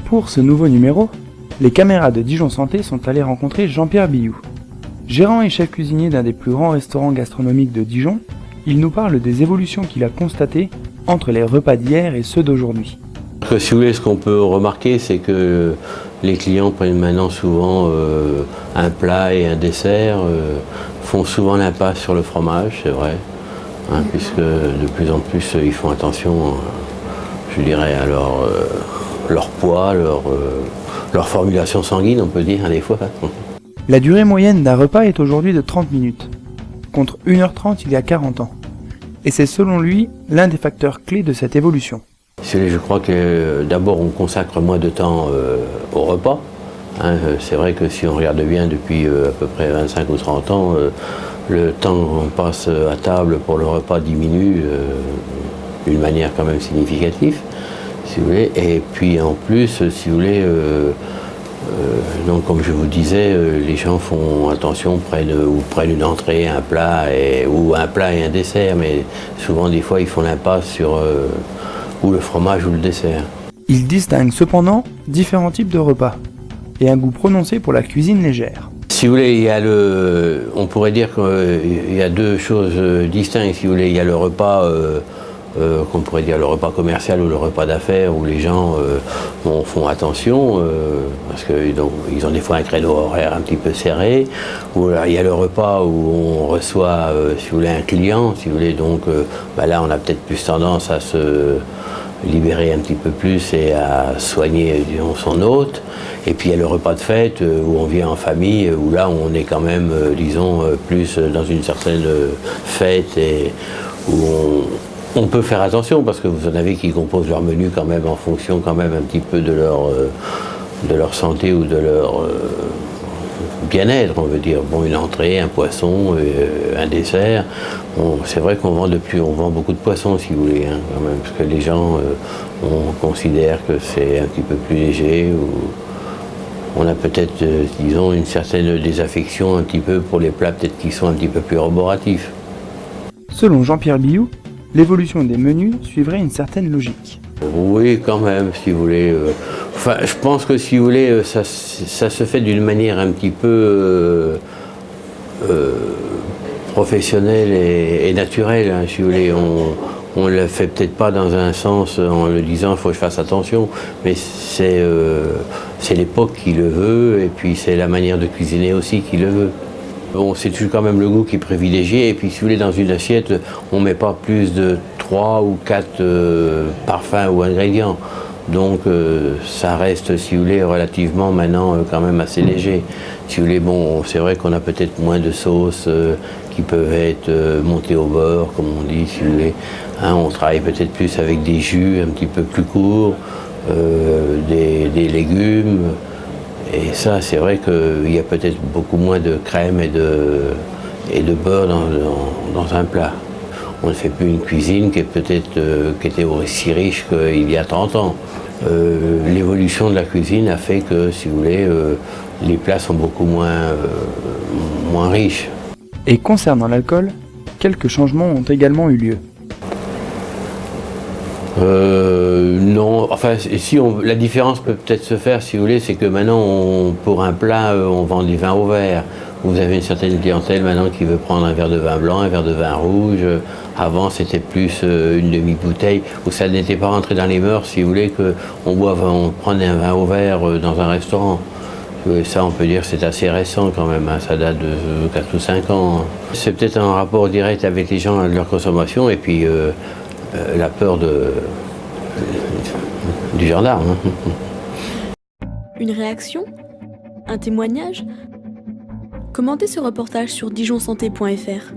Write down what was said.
Pour ce nouveau numéro, les caméras de Dijon Santé sont allées rencontrer Jean-Pierre Billou. Gérant et chef cuisinier d'un des plus grands restaurants gastronomiques de Dijon, il nous parle des évolutions qu'il a constatées entre les repas d'hier et ceux d'aujourd'hui. Si vous voulez, ce qu'on peut remarquer, c'est que les clients prennent maintenant souvent un plat et un dessert, font souvent l'impasse sur le fromage, c'est vrai, puisque de plus en plus ils font attention, je dirais, à leur poids, leur formulation sanguine, on peut dire, des fois. La durée moyenne d'un repas est aujourd'hui de 30 minutes, contre 1h30 il y a 40 ans. Et c'est selon lui l'un des facteurs clés de cette évolution. Je crois que d'abord on consacre moins de temps au repas. C'est vrai que si on regarde bien depuis à peu près 25 ou 30 ans, le temps qu'on passe à table pour le repas diminue d'une manière quand même significative, si vous voulez. Et puis en plus, si vous voulez, donc comme je vous disais, les gens font attention, prennent une entrée, un plat, ou un plat et un dessert, mais souvent des fois ils font l'impasse sur ou le fromage ou le dessert. Il distingue cependant différents types de repas et un goût prononcé pour la cuisine légère. Si vous voulez, on pourrait dire qu'il y a deux choses distinctes. Si vous voulez, il y a le repas qu'on pourrait dire le repas commercial ou le repas d'affaires où les gens font attention parce qu'ils ont des fois un créneau horaire un petit peu serré. Ou il y a le repas où on reçoit, si vous voulez, un client. Si vous voulez, donc là, on a peut-être plus tendance à se libérer un petit peu plus et à soigner, disons, son hôte. Et puis il y a le repas de fête où on vient en famille, où là on est quand même, disons, plus dans une certaine fête et où on peut faire attention parce que vous en avez qui composent leur menu quand même en fonction quand même un petit peu de leur santé ou de leur bien-être, on veut dire. Bon, une entrée, un poisson, un dessert. C'est vrai qu'on vend beaucoup de poissons, si vous voulez, quand même, parce que les gens on considère que c'est un petit peu plus léger. Ou on a peut-être, disons, une certaine désaffection un petit peu pour les plats peut-être qui sont un petit peu plus roboratifs. Selon Jean-Pierre Billou, l'évolution des menus suivrait une certaine logique. Oui, quand même, si vous voulez. Je pense que, si vous voulez, ça se fait d'une manière un petit peu professionnelle et naturelle, si vous voulez. On ne le fait peut-être pas dans un sens en le disant « il faut que je fasse attention », mais c'est l'époque qui le veut, et puis c'est la manière de cuisiner aussi qui le veut. Bon, c'est toujours quand même le goût qui est privilégié, et puis si vous voulez, dans une assiette, on ne met pas plus de 3 ou 4 parfums ou ingrédients. Donc ça reste, si vous voulez, relativement maintenant quand même assez léger. Si vous voulez, bon, c'est vrai qu'on a peut-être moins de sauces qui peuvent être montées au beurre, comme on dit, si vous voulez. On travaille peut-être plus avec des jus un petit peu plus courts, des légumes. Et ça, c'est vrai qu'il y a peut-être beaucoup moins de crème et de beurre dans un plat. On ne fait plus une cuisine qui était aussi riche qu'il y a 30 ans. L'évolution de la cuisine a fait que, si vous voulez, les plats sont beaucoup moins riches. Et concernant l'alcool, quelques changements ont également eu lieu. Non, enfin, la différence peut peut-être se faire, si vous voulez, c'est que maintenant, pour un plat, on vend du vin au verre. Vous avez une certaine clientèle maintenant qui veut prendre un verre de vin blanc, un verre de vin rouge. Avant, c'était plus une demi-bouteille, où ça n'était pas rentré dans les mœurs, si vous voulez, on prenait un vin au verre dans un restaurant. Ça, on peut dire, c'est assez récent quand même, ça date de 4 ou 5 ans. C'est peut-être un rapport direct avec les gens de leur consommation, et puis la peur du gendarme. Une réaction? Un témoignage? Commentez ce reportage sur dijonsanté.fr.